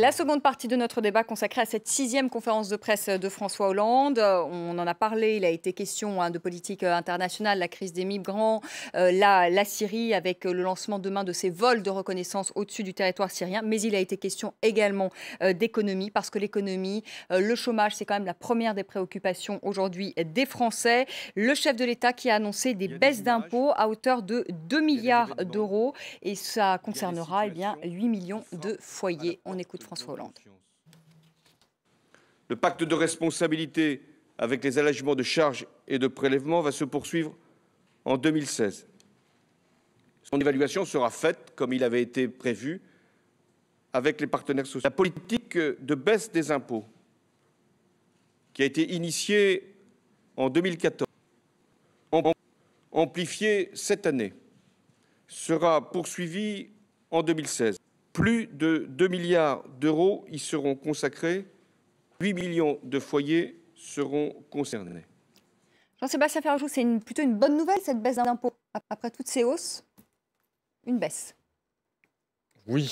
La seconde partie de notre débat consacrée à cette 6e conférence de presse de François Hollande. On en a parlé, il a été question de politique internationale, la crise des migrants, la Syrie avec le lancement demain de ces vols de reconnaissance au-dessus du territoire syrien. Mais il a été question également d'économie, parce que l'économie, le chômage, c'est quand même la première des préoccupations aujourd'hui des Français. Le chef de l'État qui a annoncé des baisses d'impôts à hauteur de 2 milliards d'euros. Et ça concernera 8 millions de foyers. On écoute François Hollande. Le pacte de responsabilité avec les allègements de charges et de prélèvements va se poursuivre en 2016. Son évaluation sera faite, comme il avait été prévu, avec les partenaires sociaux. La politique de baisse des impôts, qui a été initiée en 2014, amplifiée cette année, sera poursuivie en 2016. Plus de 2 milliards d'euros y seront consacrés. 8 millions de foyers seront concernés. Jean-Sébastien Ferjou, c'est plutôt une bonne nouvelle, cette baisse d'impôts. Après toutes ces hausses, une baisse. Oui,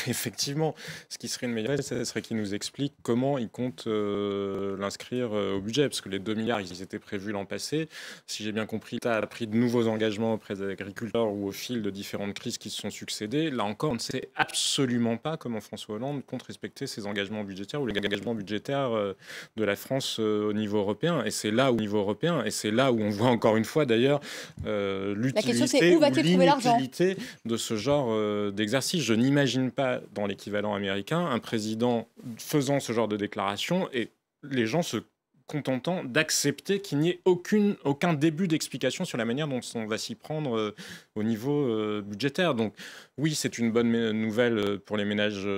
effectivement. Ce qui serait une meilleure idée, ce serait qu'il nous explique comment il compte l'inscrire au budget. Parce que les 2 milliards, ils étaient prévus l'an passé. Si j'ai bien compris, l'État a pris de nouveaux engagements auprès des agriculteurs ou au fil de différentes crises qui se sont succédées. Là encore, on ne sait absolument pas comment François Hollande compte respecter ses engagements budgétaires ou les engagements budgétaires de la France au niveau européen. Et c'est là, au niveau européen, et c'est là où on voit encore une fois d'ailleurs l'utilité ou l'inutilité de ce genre d'exercice. Je n'imagine pas dans l'équivalent américain un président faisant ce genre de déclaration et les gens se contentant d'accepter qu'il n'y ait aucun début d'explication sur la manière dont on va s'y prendre au niveau budgétaire. Donc oui, c'est une bonne nouvelle pour les ménages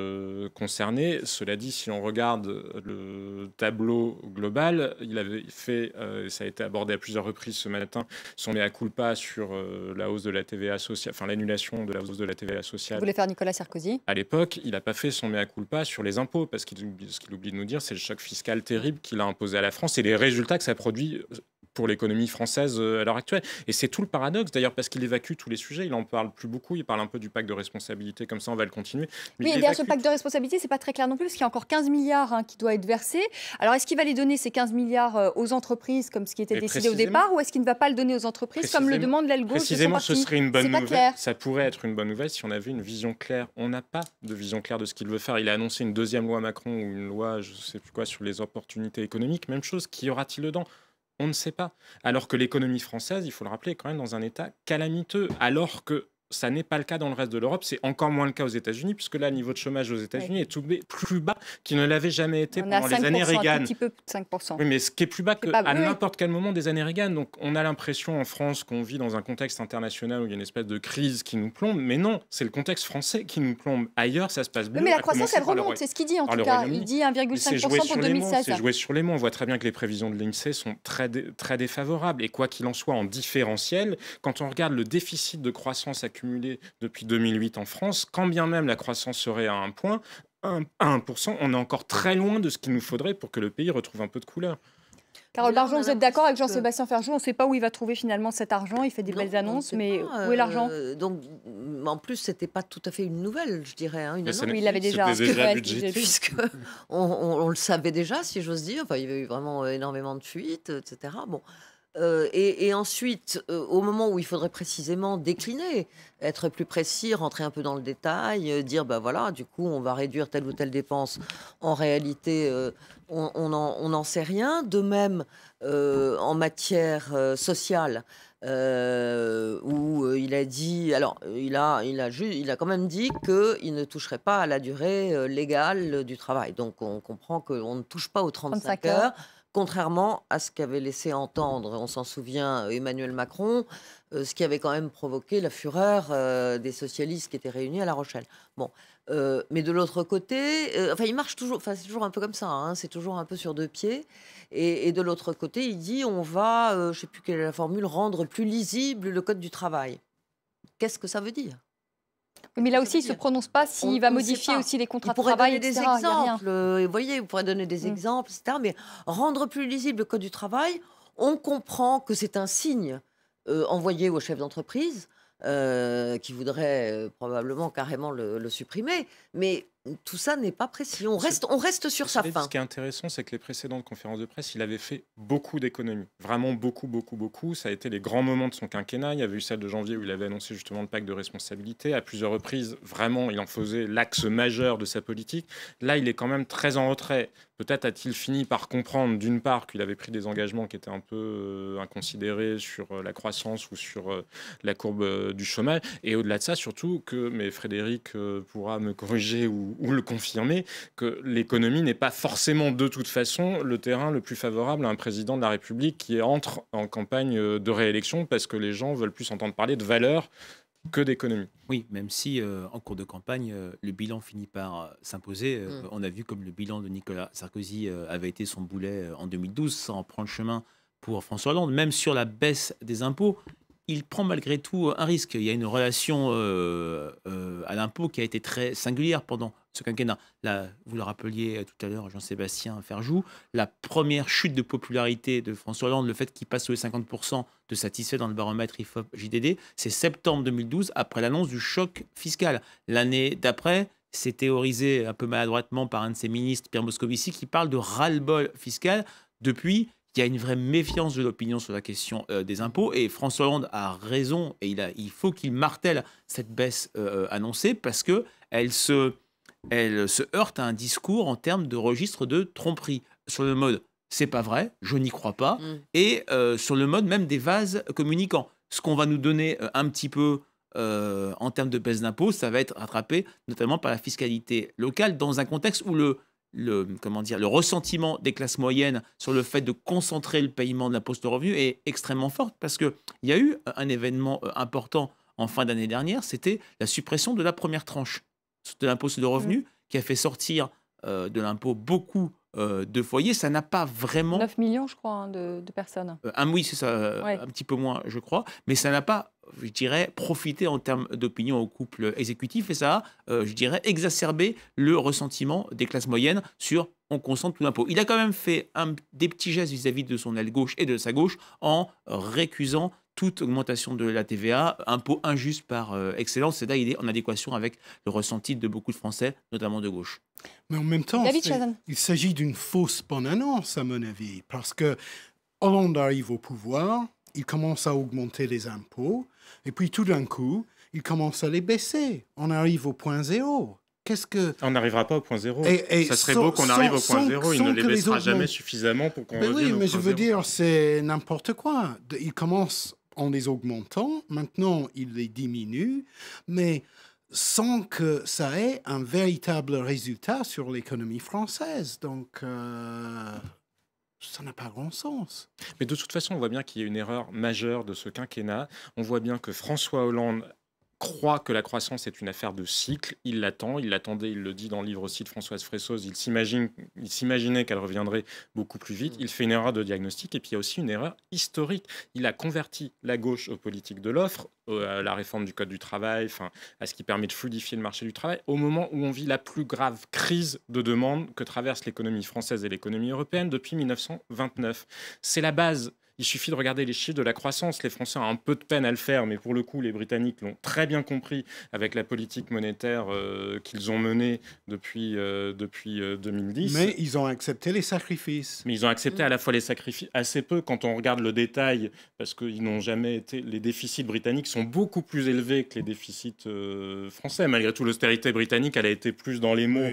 concernés. Cela dit, si on regarde le tableau global, il avait fait, ça a été abordé à plusieurs reprises ce matin, son mea culpa sur la hausse de la TVA sociale, enfin l'annulation de la hausse de la TVA sociale. Vous voulez faire Nicolas Sarkozy ? À l'époque, il n'a pas fait son mea culpa sur les impôts, parce ce qu'il oublie de nous dire, c'est le choc fiscal terrible qu'il a imposé à la France et les résultats que ça produit pour l'économie française à l'heure actuelle. Et c'est tout le paradoxe, d'ailleurs, parce qu'il évacue tous les sujets. Il en parle plus beaucoup. Il parle un peu du pacte de responsabilité, comme ça, on va le continuer. Mais oui, derrière ce pacte de responsabilité, c'est pas très clair non plus, parce qu'il y a encore 15 milliards qui doivent être versés. Alors, est-ce qu'il va les donner, ces 15 milliards, aux entreprises, comme ce qui était décidé au départ, ou est-ce qu'il ne va pas le donner aux entreprises, comme le demande l'aile gauche de son parti ? Précisément, ce serait une bonne nouvelle. Ça pourrait être une bonne nouvelle si on avait une vision claire. On n'a pas de vision claire de ce qu'il veut faire. Il a annoncé une deuxième loi Macron, ou une loi, je ne sais plus quoi, sur les opportunités économiques. Même chose, qu'y aura-t-il dedans ? On ne sait pas. Alors que l'économie française, il faut le rappeler, est quand même dans un état calamiteux. Alors que ça n'est pas le cas dans le reste de l'Europe. C'est encore moins le cas aux États-Unis, puisque là, le niveau de chômage aux États-Unis est plus bas qu'il ne l'avait jamais été pendant les années Reagan. Un petit peu plus de 5%. Oui, mais ce qui est plus bas qu'à n'importe quel moment des années Reagan. Donc, on a l'impression en France qu'on vit dans un contexte international où il y a une espèce de crise qui nous plombe. Mais non, c'est le contexte français qui nous plombe. Ailleurs, ça se passe bien. Mais la croissance, elle remonte. C'est ce qu'il dit en tout cas. Il dit 1,5% pour 2016. C'est joué sur les mots. On voit très bien que les prévisions de l'INSEE sont très défavorables. Et quoi qu'il en soit, en différentiel, quand on regarde le déficit de croissance accumulé depuis 2008 en France, quand bien même la croissance serait à 1%, on est encore très loin de ce qu'il nous faudrait pour que le pays retrouve un peu de couleur. Carole Bargeon, vous êtes d'accord avec Jean-Sébastien Ferjou ? On ne sait pas où il va trouver finalement cet argent. Il fait des belles annonces, mais où est l'argent ? Donc, en plus, c'était pas tout à fait une nouvelle, je dirais. Une annonce. Oui, il l'avait déjà. Puisque on le savait déjà, si j'ose dire. Enfin, il y avait eu vraiment énormément de fuites, etc. Bon. Et ensuite, au moment où il faudrait précisément décliner, être plus précis, rentrer un peu dans le détail, dire bah voilà, du coup, on va réduire telle ou telle dépense. En réalité, on n'en sait rien. De même, en matière sociale, où il a dit, alors il a quand même dit qu'il ne toucherait pas à la durée légale du travail. Donc on comprend qu'on ne touche pas aux 35 heures. Contrairement à ce qu'avait laissé entendre, on s'en souvient, Emmanuel Macron, ce qui avait quand même provoqué la fureur des socialistes qui étaient réunis à La Rochelle. Bon, mais de l'autre côté, il marche toujours, c'est toujours un peu comme ça, hein, c'est toujours un peu sur deux pieds. Et de l'autre côté, il dit on va, je ne sais plus quelle est la formule, rendre plus lisible le code du travail. Qu'est-ce que ça veut dire ? Mais là aussi, il ne se prononce pas s'il va modifier aussi les contrats de travail, etc. Il pourrait donner des exemples. Vous voyez, vous pourrez donner des exemples, etc. Mais rendre plus lisible le code du travail, on comprend que c'est un signe envoyé aux chefs d'entreprise qui voudraient probablement carrément le supprimer. Mais tout ça n'est pas précis. On reste sur sa fin. Ce qui est intéressant, c'est que les précédentes conférences de presse, il avait fait beaucoup d'économies. Vraiment beaucoup, beaucoup, beaucoup. Ça a été les grands moments de son quinquennat. Il y avait eu celle de janvier où il avait annoncé justement le pacte de responsabilité. À plusieurs reprises, vraiment, il en faisait l'axe majeur de sa politique. Là, il est quand même très en retrait. Peut-être a-t-il fini par comprendre, d'une part, qu'il avait pris des engagements qui étaient un peu inconsidérés sur la croissance ou sur la courbe du chômage. Et au-delà de ça, surtout que, mais Frédéric pourra me corriger ou le confirmer, que l'économie n'est pas forcément de toute façon le terrain le plus favorable à un président de la République qui entre en campagne de réélection parce que les gens veulent plus entendre parler de valeurs que d'économie. Oui, même si en cours de campagne, le bilan finit par s'imposer. On a vu comme le bilan de Nicolas Sarkozy avait été son boulet en 2012, ça en prend le chemin pour François Hollande. Même sur la baisse des impôts, il prend malgré tout un risque. Il y a une relation à l'impôt qui a été très singulière pendant ce quinquennat. Là, vous le rappeliez tout à l'heure, Jean-Sébastien Ferjou, la première chute de popularité de François Hollande, le fait qu'il passe sous les 50% de satisfaits dans le baromètre IFOP-JDD, c'est septembre 2012, après l'annonce du choc fiscal. L'année d'après, c'est théorisé un peu maladroitement par un de ses ministres, Pierre Moscovici, qui parle de ras-le-bol fiscal. Depuis, il y a une vraie méfiance de l'opinion sur la question des impôts, et François Hollande a raison, et il faut qu'il martèle cette baisse annoncée, parce qu'elle se heurte à un discours en termes de registre de tromperie. Sur le mode, c'est pas vrai, je n'y crois pas, et sur le mode même des vases communicants. Ce qu'on va nous donner un petit peu en termes de baisse d'impôts, ça va être rattrapé notamment par la fiscalité locale, dans un contexte où le ressentiment des classes moyennes sur le fait de concentrer le paiement de l'impôt sur le revenu est extrêmement fort, parce qu'il y a eu un événement important en fin d'année dernière, c'était la suppression de la première tranche de l'impôt sur le revenu, qui a fait sortir de l'impôt beaucoup de foyers. Ça n'a pas vraiment... 9 millions, je crois, de personnes. Oui, c'est ça, un petit peu moins, je crois. Mais ça n'a pas, je dirais, profité en termes d'opinion au couple exécutif. Et ça a, je dirais, exacerbé le ressentiment des classes moyennes sur on concentre tout l'impôt. Il a quand même fait des petits gestes vis-à-vis de son aile gauche et de sa gauche en récusant toute augmentation de la TVA, impôt injuste par excellence. C'est là, il est en adéquation avec le ressenti de beaucoup de Français, notamment de gauche. Mais en même temps, il s'agit d'une fausse bonne annonce, à mon avis, parce que Hollande arrive au pouvoir, il commence à augmenter les impôts, et puis tout d'un coup, il commence à les baisser. On arrive au point zéro. On n'arrivera pas au point zéro. Ça serait beau qu'on arrive au point zéro. Il ne les baissera jamais suffisamment pour qu'on revienne au point zéro. Oui, mais je veux dire, c'est n'importe quoi. Il commence en les augmentant, maintenant il les diminue, mais sans que ça ait un véritable résultat sur l'économie française. Donc, ça n'a pas grand sens. Mais de toute façon, on voit bien qu'il y a une erreur majeure de ce quinquennat. On voit bien que François Hollande croit que la croissance est une affaire de cycle. Il l'attendait, il le dit dans le livre aussi de Françoise Fressoz, il s'imaginait qu'elle reviendrait beaucoup plus vite. Il fait une erreur de diagnostic, et puis il y a aussi une erreur historique. Il a converti la gauche aux politiques de l'offre, à la réforme du Code du travail, à ce qui permet de fluidifier le marché du travail, au moment où on vit la plus grave crise de demande que traverse l'économie française et l'économie européenne depuis 1929. C'est la base. Il suffit de regarder les chiffres de la croissance. Les Français ont un peu de peine à le faire, mais pour le coup, les Britanniques l'ont très bien compris avec la politique monétaire qu'ils ont menée depuis 2010. Mais ils ont accepté les sacrifices. Mais ils ont accepté à la fois les sacrifices, assez peu quand on regarde le détail, parce qu'ils n'ont jamais été... Les déficits britanniques sont beaucoup plus élevés que les déficits français. Malgré tout, l'austérité britannique, elle a été plus dans les mots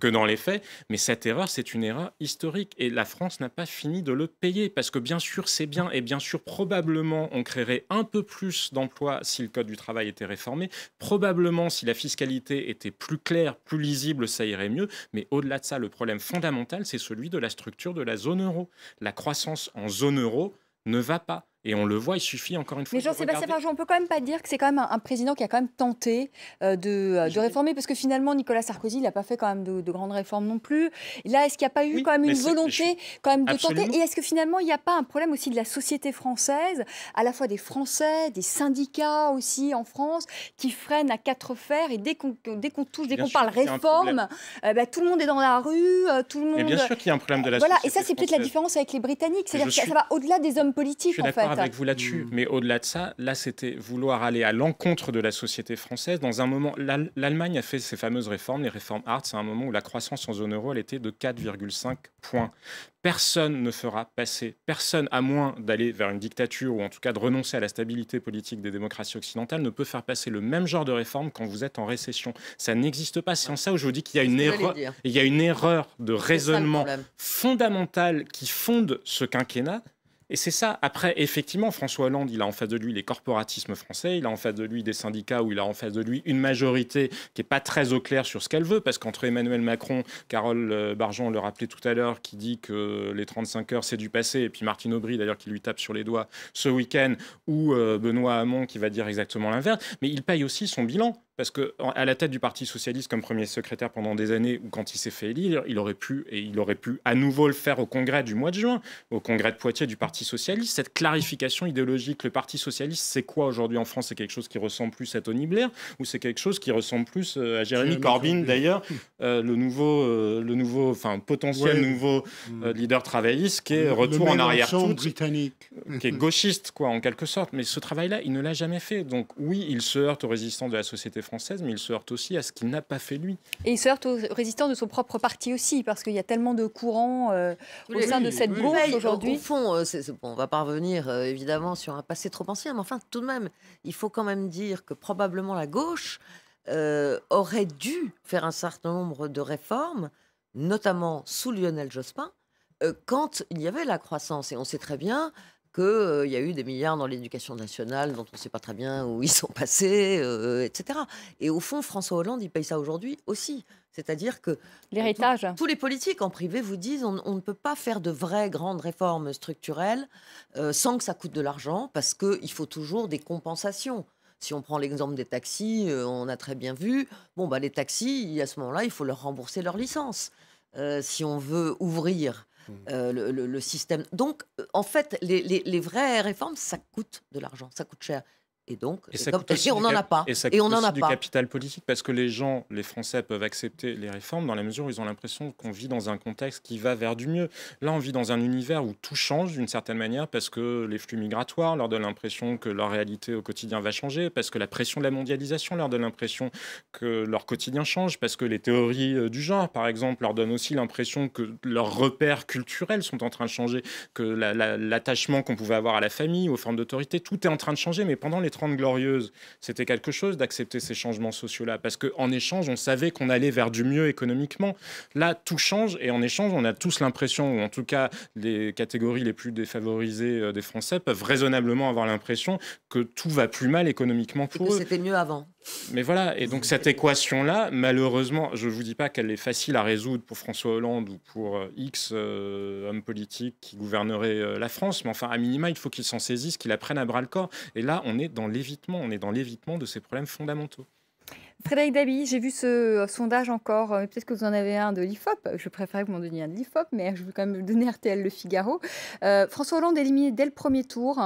que dans les faits. Mais cette erreur, c'est une erreur historique. Et la France n'a pas fini de le payer, parce que bien sûr, c'est bien, et bien sûr, probablement, on créerait un peu plus d'emplois si le Code du travail était réformé. Probablement, si la fiscalité était plus claire, plus lisible, ça irait mieux. Mais au-delà de ça, le problème fondamental, c'est celui de la structure de la zone euro. La croissance en zone euro ne va pas. Et on le voit, il suffit encore une fois. Mais Jean-Sébastien Ferjou, on peut quand même pas dire que c'est quand même un président qui a quand même tenté de réformer, parce que finalement Nicolas Sarkozy, il n'a pas fait quand même de grandes réformes non plus. Et là, est-ce qu'il n'y a pas eu quand même une volonté quand même de tenter? Et est-ce que finalement il n'y a pas un problème aussi de la société française, à la fois des Français, des syndicats aussi en France, qui freinent à quatre fers, et dès qu'on parle réforme, tout le monde est dans la rue, tout le monde. Mais bien sûr qu'il y a un problème de la société et ça c'est peut-être la différence avec les Britanniques, c'est-à-dire que ça va au-delà des hommes politiques en fait. d'accord avec vous là-dessus. Mais au-delà de ça, là, c'était vouloir aller à l'encontre de la société française. Dans un moment, l'Allemagne a fait ses fameuses réformes, les réformes Hart. C'est un moment où la croissance en zone euro, elle était de 4,5 points. Personne ne fera passer, personne, à moins d'aller vers une dictature ou en tout cas de renoncer à la stabilité politique des démocraties occidentales, ne peut faire passer le même genre de réforme quand vous êtes en récession. Ça n'existe pas. C'est en ça où je vous dis qu'il y a une erreur de raisonnement fondamentale qui fonde ce quinquennat. Et c'est ça. Après, effectivement, François Hollande, il a en face de lui les corporatismes français, il a en face de lui des syndicats où il a en face de lui une majorité qui n'est pas très au clair sur ce qu'elle veut, parce qu'entre Emmanuel Macron, Carole Barjon le rappelait tout à l'heure, qui dit que les 35 heures, c'est du passé, et puis Martine Aubry, d'ailleurs, qui lui tape sur les doigts ce week-end, ou Benoît Hamon, qui va dire exactement l'inverse, mais il paye aussi son bilan. Parce qu'à la tête du Parti socialiste, comme premier secrétaire pendant des années, ou quand il s'est fait élire, il aurait pu à nouveau le faire au congrès du mois de juin, au congrès de Poitiers du Parti socialiste. Cette clarification idéologique, le Parti socialiste, c'est quoi aujourd'hui en France? C'est quelque chose qui ressemble plus à Tony Blair ou c'est quelque chose qui ressemble plus à Jérémy Corbyn, d'ailleurs, potentiel nouveau leader travailliste qui est retour en arrière-tout, qui est gauchiste, quoi, en quelque sorte. Mais ce travail-là, il ne l'a jamais fait. Donc oui, il se heurte aux résistants de la société française, mais il se heurte aussi à ce qu'il n'a pas fait lui. Et il se heurte aux résistants de son propre parti aussi, parce qu'il y a tellement de courants au sein de cette gauche aujourd'hui. Au fond, on va pas revenir évidemment sur un passé trop ancien, mais enfin tout de même, il faut quand même dire que probablement la gauche aurait dû faire un certain nombre de réformes, notamment sous Lionel Jospin, quand il y avait la croissance. Et on sait très bien qu'il y a eu des milliards dans l'éducation nationale dont on ne sait pas très bien où ils sont passés, etc. Et au fond, François Hollande, il paye ça aujourd'hui aussi. C'est-à-dire que l'héritage. Tous les politiques en privé vous disent on ne peut pas faire de vraies grandes réformes structurelles sans que ça coûte de l'argent, parce qu'il faut toujours des compensations. Si on prend l'exemple des taxis, on a très bien vu, les taxis, à ce moment-là, il faut leur rembourser leur licence. Si on veut ouvrir le système. Donc, en fait, les vraies réformes, ça coûte de l'argent, ça coûte cher. Et donc, on n'en a pas. Et ça coûte aussi du capital politique, parce que les Français peuvent accepter les réformes dans la mesure où ils ont l'impression qu'on vit dans un contexte qui va vers du mieux. Là, on vit dans un univers où tout change d'une certaine manière, parce que les flux migratoires leur donnent l'impression que leur réalité au quotidien va changer, parce que la pression de la mondialisation leur donne l'impression que leur quotidien change, parce que les théories du genre, par exemple, leur donnent aussi l'impression que leurs repères culturels sont en train de changer, que l'attachement qu'on pouvait avoir à la famille, aux formes d'autorité, tout est en train de changer. Mais pendant les 30 glorieuses, c'était quelque chose d'accepter ces changements sociaux-là, parce qu'en échange, on savait qu'on allait vers du mieux économiquement. Là, tout change, et en échange, on a tous l'impression, ou en tout cas, les catégories les plus défavorisées des Français peuvent raisonnablement avoir l'impression que tout va plus mal économiquement pour eux. C'était mieux avant. Mais voilà, et donc cette équation-là, malheureusement, je ne vous dis pas qu'elle est facile à résoudre pour François Hollande ou pour X homme politique qui gouvernerait la France, mais enfin, à minima, il faut qu'il s'en saisisse, qu'il la prenne à bras-le-corps. Et là, on est dans l'évitement de ces problèmes fondamentaux. Frédéric Dabi, j'ai vu ce sondage encore, peut-être que vous en avez un de l'IFOP, je préférais que vous m'en donniez un de l'IFOP, mais je veux quand même donner RTL Le Figaro. François Hollande éliminé dès le premier tour,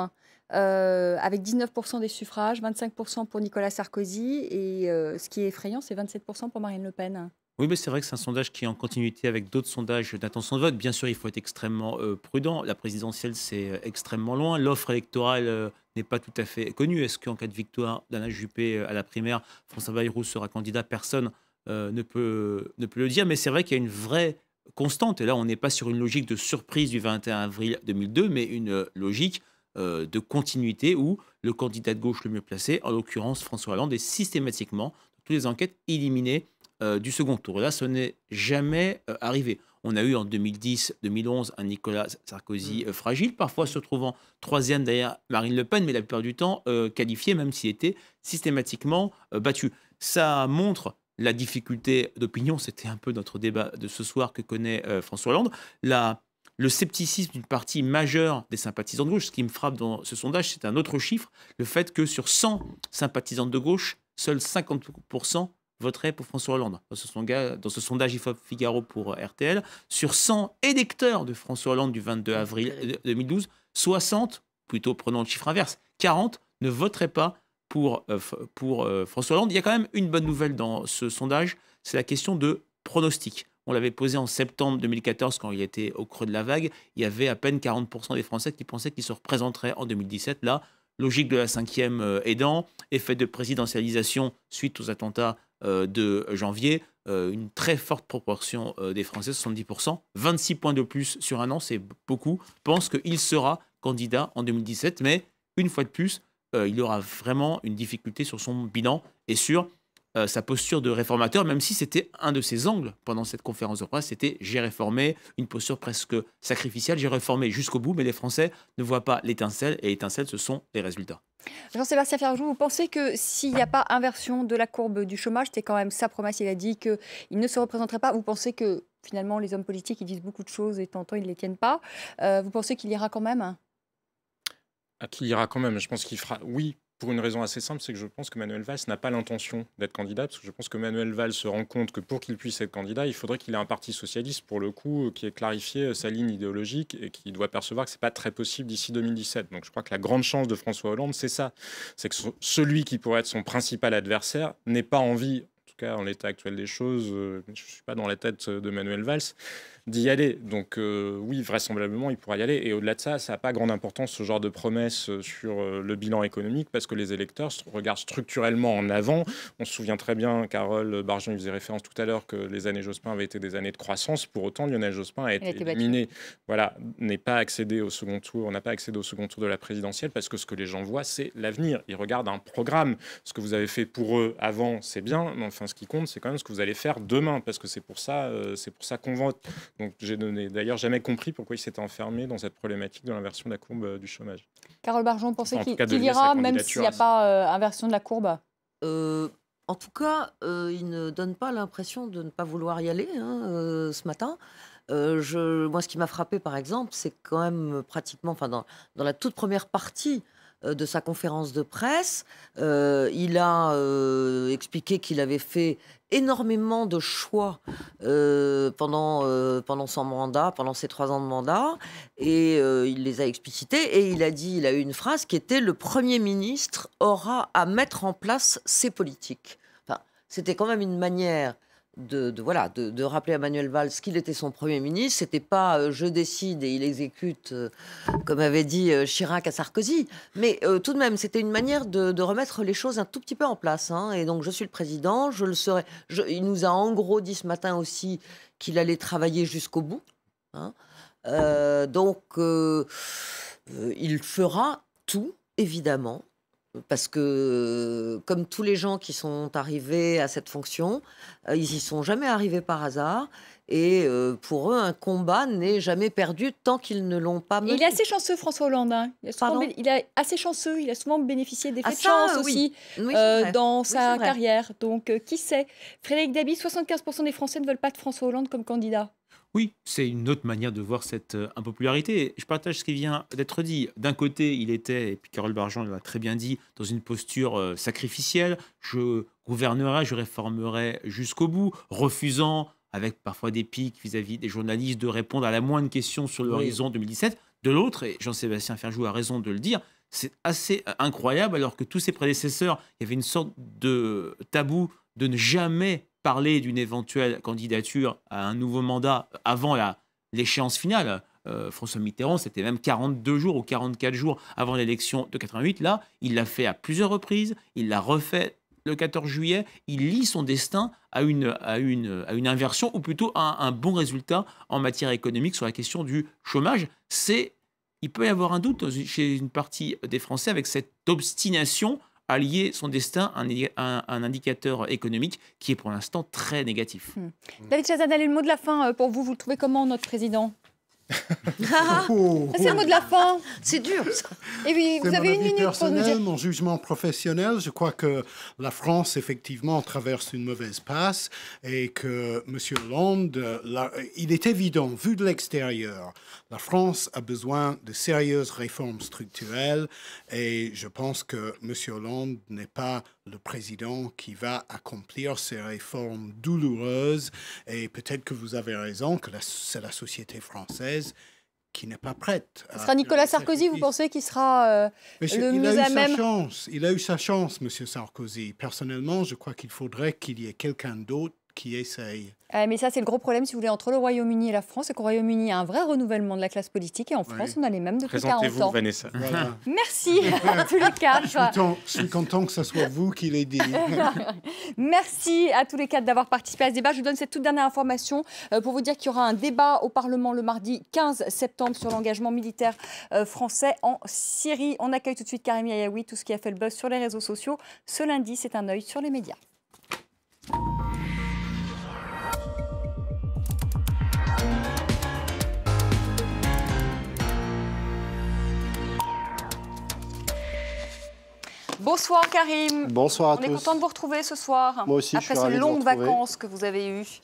avec 19% des suffrages, 25% pour Nicolas Sarkozy, et ce qui est effrayant, c'est 27% pour Marine Le Pen. Oui, mais c'est vrai que c'est un sondage qui est en continuité avec d'autres sondages d'intention de vote. Bien sûr, il faut être extrêmement prudent. La présidentielle, c'est extrêmement loin. L'offre électorale n'est pas tout à fait connue. Est-ce qu'en cas de victoire d'Alain Juppé à la primaire, François Bayrou sera candidat? Personne ne peut le dire. Mais c'est vrai qu'il y a une vraie constante. Et là, on n'est pas sur une logique de surprise du 21 avril 2002, mais une logique de continuité où le candidat de gauche le mieux placé, en l'occurrence François Hollande, est systématiquement, dans toutes les enquêtes, éliminé du second tour. Et là, ce n'est jamais arrivé. On a eu en 2010-2011 un Nicolas Sarkozy fragile, parfois se trouvant troisième derrière Marine Le Pen, mais la plupart du temps qualifié, même s'il était systématiquement battu. Ça montre la difficulté d'opinion, c'était un peu notre débat de ce soir que connaît François Hollande, le scepticisme d'une partie majeure des sympathisants de gauche. Ce qui me frappe dans ce sondage, c'est un autre chiffre, le fait que sur 100 sympathisants de gauche, seuls 50% voteraient pour François Hollande. Dans ce sondage IFOP Figaro pour RTL, sur 100 électeurs de François Hollande du 22 avril 2012, 60, plutôt prenons le chiffre inverse, 40 ne voteraient pas pour François Hollande. Il y a quand même une bonne nouvelle dans ce sondage, c'est la question de pronostic. on l'avait posé en septembre 2014 quand il était au creux de la vague, il y avait à peine 40% des Français qui pensaient qu'ils se représenteraient en 2017. Là, logique de la 5e aidant, effet de présidentialisation suite aux attentats de janvier, une très forte proportion des Français, 70%, 26 points de plus sur un an, c'est beaucoup, pensent qu'il sera candidat en 2017, mais une fois de plus, il aura vraiment une difficulté sur son bilan et sur sa posture de réformateur, même si c'était un de ses angles pendant cette conférence de presse, c'était « j'ai réformé », une posture presque sacrificielle, j'ai réformé jusqu'au bout, mais les Français ne voient pas l'étincelle, et l'étincelle, ce sont les résultats. Jean-Sébastien Ferjou, vous pensez que s'il n'y a pas inversion de la courbe du chômage, c'était quand même sa promesse, il a dit qu'il ne se représenterait pas, vous pensez que finalement les hommes politiques ils disent beaucoup de choses et de temps en temps ils ne les tiennent pas, vous pensez qu'il ira quand même? Qu'il ira quand même, je pense qu'il fera, oui, pour une raison assez simple, c'est que je pense que Manuel Valls n'a pas l'intention d'être candidat, parce que je pense que Manuel Valls se rend compte que pour qu'il puisse être candidat, il faudrait qu'il ait un parti socialiste, pour le coup, qui ait clarifié sa ligne idéologique et qui doit percevoir que ce n'est pas très possible d'ici 2017. Donc je crois que la grande chance de François Hollande, c'est ça. C'est que celui qui pourrait être son principal adversaire n'ait pas envie, en tout cas en l'état actuel des choses, je ne suis pas dans la tête de Manuel Valls, d'y aller. Donc oui, vraisemblablement, il pourra y aller. Et au-delà de ça, ça n'a pas grande importance, ce genre de promesses sur le bilan économique, parce que les électeurs regardent structurellement en avant. On se souvient très bien, Carole Bargeon, il faisait référence tout à l'heure, que les années Jospin avaient été des années de croissance. Pour autant, Lionel Jospin a été éliminé. Voilà, n'a pas accédé au second tour de la présidentielle, parce que ce que les gens voient, c'est l'avenir. Ils regardent un programme. Ce que vous avez fait pour eux avant, c'est bien, mais enfin, ce qui compte, c'est quand même ce que vous allez faire demain, parce que c'est pour ça qu'on vote. Donc, j'ai d'ailleurs jamais compris pourquoi il s'était enfermé dans cette problématique de l'inversion de la courbe du chômage. Carole Bargeon, vous pensez qu'il ira, même s'il n'y a pas inversion de la courbe? En tout cas, il ne donne pas l'impression de ne pas vouloir y aller ce matin. Moi, ce qui m'a frappé, par exemple, c'est quand même pratiquement, dans la toute première partie de sa conférence de presse, il a expliqué qu'il avait fait énormément de choix pendant son mandat, pendant ses 3 ans de mandat, et il les a explicités, et il a eu une phrase qui était « Le Premier ministre aura à mettre en place ses politiques ». Enfin, c'était quand même une manière de rappeler à Manuel Valls qu'il était son Premier ministre. C'était pas je décide et il exécute, comme avait dit Chirac à Sarkozy. Mais tout de même, c'était une manière de remettre les choses un tout petit peu en place. Et donc, je suis le président, je le serai. Il nous a en gros dit ce matin aussi qu'il allait travailler jusqu'au bout. Donc, il fera tout, évidemment. Parce que, comme tous les gens qui sont arrivés à cette fonction, ils n'y sont jamais arrivés par hasard. Et pour eux, un combat n'est jamais perdu tant qu'ils ne l'ont pas mené. Il est assez chanceux, François Hollande. Il est assez chanceux. Il a souvent bénéficié d'effets de chance aussi dans sa carrière. Donc, qui sait? Frédéric Dabi, 75% des Français ne veulent pas de François Hollande comme candidat. Oui, c'est une autre manière de voir cette impopularité. Je partage ce qui vient d'être dit. D'un côté, il était, et puis Carole Bargeon l'a très bien dit, dans une posture sacrificielle. Je gouvernerai, je réformerai jusqu'au bout, refusant, avec parfois des piques vis-à-vis des journalistes, de répondre à la moindre question sur l'horizon 2017. De l'autre, et Jean-Sébastien Ferjou a raison de le dire, c'est assez incroyable, alors que tous ses prédécesseurs, il y avait une sorte de tabou de ne jamais parler d'une éventuelle candidature à un nouveau mandat avant l'échéance finale. François Mitterrand, c'était même 42 jours ou 44 jours avant l'élection de 88. Là, il l'a fait à plusieurs reprises, il l'a refait le 14 juillet, il lie son destin à une inversion, ou plutôt à un bon résultat en matière économique sur la question du chômage. Il peut y avoir un doute chez une partie des Français avec cette obstination à lier son destin à un indicateur économique qui est pour l'instant très négatif. David Chazanel, le mot de la fin pour vous, vous le trouvez comment, notre président? C'est le mot de la fin. C'est dur, ça. Et puis, vous avez une minute pour nous dire. Mon jugement professionnel, je crois que la France, effectivement, traverse une mauvaise passe et que M. Hollande, il est évident, vu de l'extérieur, la France a besoin de sérieuses réformes structurelles et je pense que M. Hollande n'est pas le président qui va accomplir ces réformes douloureuses et peut-être que vous avez raison que c'est la société française qui n'est pas prête. Ce sera Nicolas Sarkozy, vous pensez qu'il sera le mieux à même? Il a eu sa chance, M. Sarkozy. Personnellement, je crois qu'il faudrait qu'il y ait quelqu'un d'autre qui essayent. Mais ça, c'est le gros problème, si vous voulez, entre le Royaume-Uni et la France, c'est qu'au Royaume-Uni, il y a un vrai renouvellement de la classe politique, et en France, on a les mêmes depuis 40 ans. Présentez-vous, Vanessa. Voilà. Merci à tous les quatre. Je suis content que ce soit vous qui l'ayez dit. Merci à tous les quatre d'avoir participé à ce débat. Je vous donne cette toute dernière information pour vous dire qu'il y aura un débat au Parlement le mardi 15 septembre sur l'engagement militaire français en Syrie. On accueille tout de suite Karim Yayaoui, tout ce qui a fait le buzz sur les réseaux sociaux. Ce lundi, c'est un œil sur les médias. Bonsoir Karim. Bonsoir à tous. On est content de vous retrouver ce soir. Moi aussi, après ces longues vacances que vous avez eues.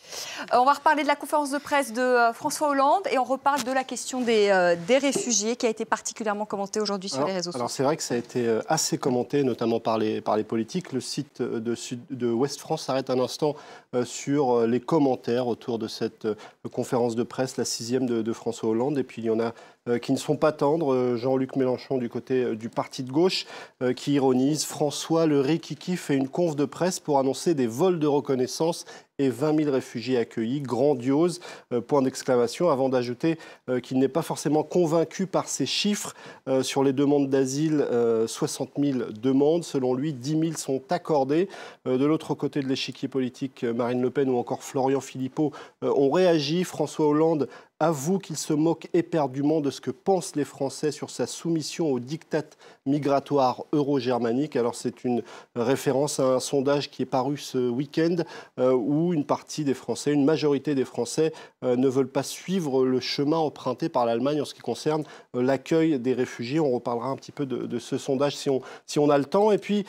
On va reparler de la conférence de presse de François Hollande et on reparle de la question des réfugiés qui a été particulièrement commentée aujourd'hui sur les réseaux sociaux. Alors c'est vrai que ça a été assez commenté, notamment par les politiques. Le site de Ouest France s'arrête un instant sur les commentaires autour de cette conférence de presse, la 6e de François Hollande. Et puis il y en a qui ne sont pas tendres. Jean-Luc Mélenchon du côté du parti de gauche qui ironise. François le Rikiki fait une conf de presse pour annoncer des vols de reconnaissance et 20 000 réfugiés accueillis. Grandiose, point d'exclamation, avant d'ajouter qu'il n'est pas forcément convaincu par ces chiffres. Sur les demandes d'asile, 60 000 demandes. Selon lui, 10 000 sont accordées. De l'autre côté de l'échiquier politique, Marine Le Pen ou encore Florian Philippot ont réagi. François Hollande avoue qu'il se moque éperdument de ce que pensent les Français sur sa soumission au diktat migratoire euro-germanique. Alors c'est une référence à un sondage qui est paru ce week-end où une partie des Français, une majorité des Français ne veulent pas suivre le chemin emprunté par l'Allemagne en ce qui concerne l'accueil des réfugiés. On reparlera un petit peu de ce sondage si on a le temps. Et puis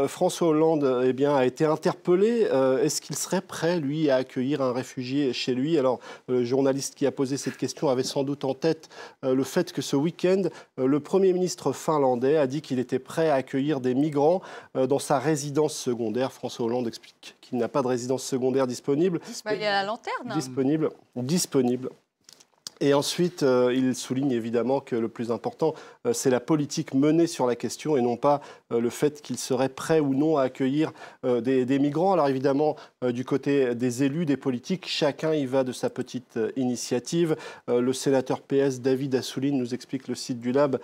François Hollande a été interpellé. Est-ce qu'il serait prêt, lui, à accueillir un réfugié chez lui? Alors le journaliste qui a posé cette question avait sans doute en tête le fait que ce week-end, le Premier ministre finlandais a dit qu'il était prêt à accueillir des migrants dans sa résidence secondaire. François Hollande explique qu'il n'a pas de résidence secondaire disponible. Il est à la lanterne. Disponible. Et ensuite, il souligne évidemment que le plus important, c'est la politique menée sur la question et non pas le fait qu'il serait prêt ou non à accueillir des migrants. Alors évidemment, du côté des élus, des politiques, chacun y va de sa petite initiative. Le sénateur PS David Assouline, nous explique le site du Lab,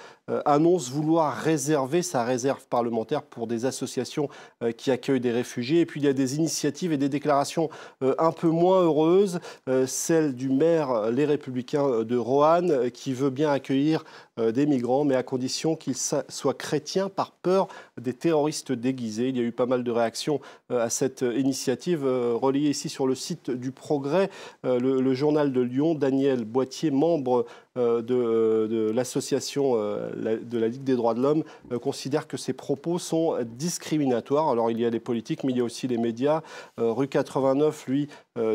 annonce vouloir réserver sa réserve parlementaire pour des associations qui accueillent des réfugiés. Et puis il y a des initiatives et des déclarations un peu moins heureuses, celle du maire Les Républicains de Roanne qui veut bien accueillir des migrants, mais à condition qu'ils soient chrétiens par peur des terroristes déguisés. Il y a eu pas mal de réactions à cette initiative relayée ici sur le site du Progrès. Le journal de Lyon, Daniel Boitier, membre de l'association de la Ligue des droits de l'homme, considère que ces propos sont discriminatoires. Alors il y a les politiques, mais il y a aussi les médias. Rue 89, lui,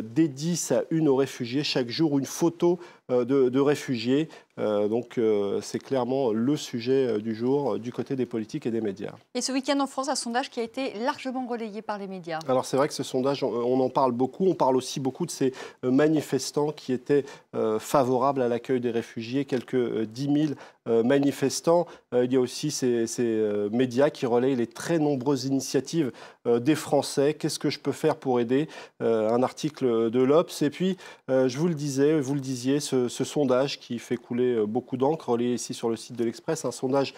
dédie sa une aux réfugiés. Chaque jour, une photo de réfugiés. Donc c'est clairement le sujet du jour du côté des politiques et des médias. Et ce week-end en France, un sondage qui a été largement relayé par les médias. Alors c'est vrai que ce sondage, on en parle beaucoup. On parle aussi beaucoup de ces manifestants qui étaient favorables à l'accueil des réfugiés, quelques 10 000 manifestants. Il y a aussi ces médias qui relayent les très nombreuses initiatives des Français. Qu'est-ce que je peux faire pour aider? Un article de l'Obs. Et puis, je vous le disais, vous le disiez, ce sondage qui fait couler beaucoup d'encre, relayé ici sur le site de l'Express, un sondage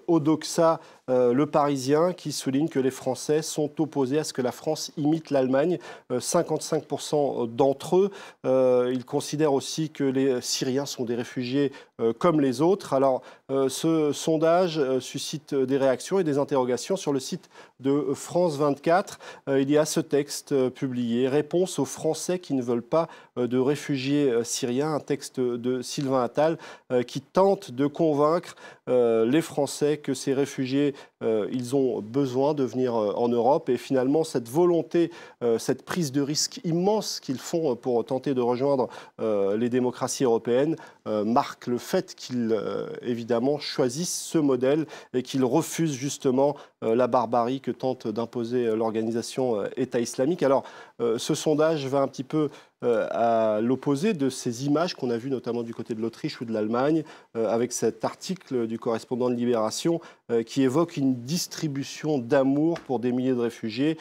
Odoxa, Le Parisien, qui souligne que les Français sont opposés à ce que la France imite l'Allemagne. 55% d'entre eux. Ils considèrent aussi que les Syriens sont des réfugiés comme les autres. Alors, ce sondage suscite des réactions et des interrogations. Sur le site de France 24, il y a ce texte publié, « Réponse aux Français qui ne veulent pas de réfugiés syriens », un texte de Sylvain Attal qui tente de convaincre les Français que ces réfugiés, ils ont besoin de venir en Europe. Et finalement, cette volonté, cette prise de risque immense qu'ils font pour tenter de rejoindre les démocraties européennes marque le fait qu'ils, évidemment, choisissent ce modèle et qu'ils refusent justement la barbarie que tente d'imposer l'organisation État islamique. Alors, ce sondage va un petit peu à l'opposé de ces images qu'on a vues notamment du côté de l'Autriche ou de l'Allemagne, avec cet article du correspondant de Libération qui évoque une distribution d'amour pour des milliers de réfugiés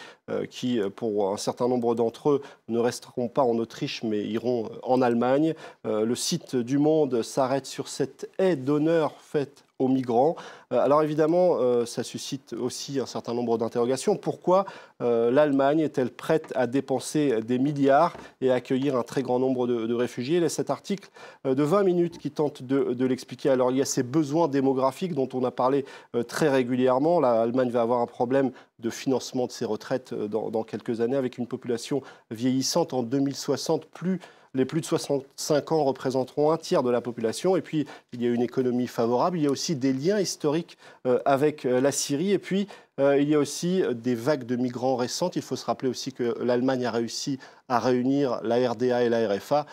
qui, pour un certain nombre d'entre eux, ne resteront pas en Autriche mais iront en Allemagne. Le site du Monde s'arrête sur cette aide d'honneur faite aux migrants. Alors évidemment, ça suscite aussi un certain nombre d'interrogations. Pourquoi l'Allemagne est-elle prête à dépenser des milliards et à accueillir un très grand nombre de réfugiés? Il y a cet article de 20 minutes qui tente de l'expliquer. Alors il y a ces besoins démographiques dont on a parlé très régulièrement. L'Allemagne va avoir un problème de financement de ses retraites dans quelques années avec une population vieillissante. En 2060, les plus de 65 ans représenteront un tiers de la population. Et puis, il y a une économie favorable. Il y a aussi des liens historiques avec la Syrie. Et puis, il y a aussi des vagues de migrants récentes. Il faut se rappeler aussi que l'Allemagne a réussi à réunir la RDA et la RFA.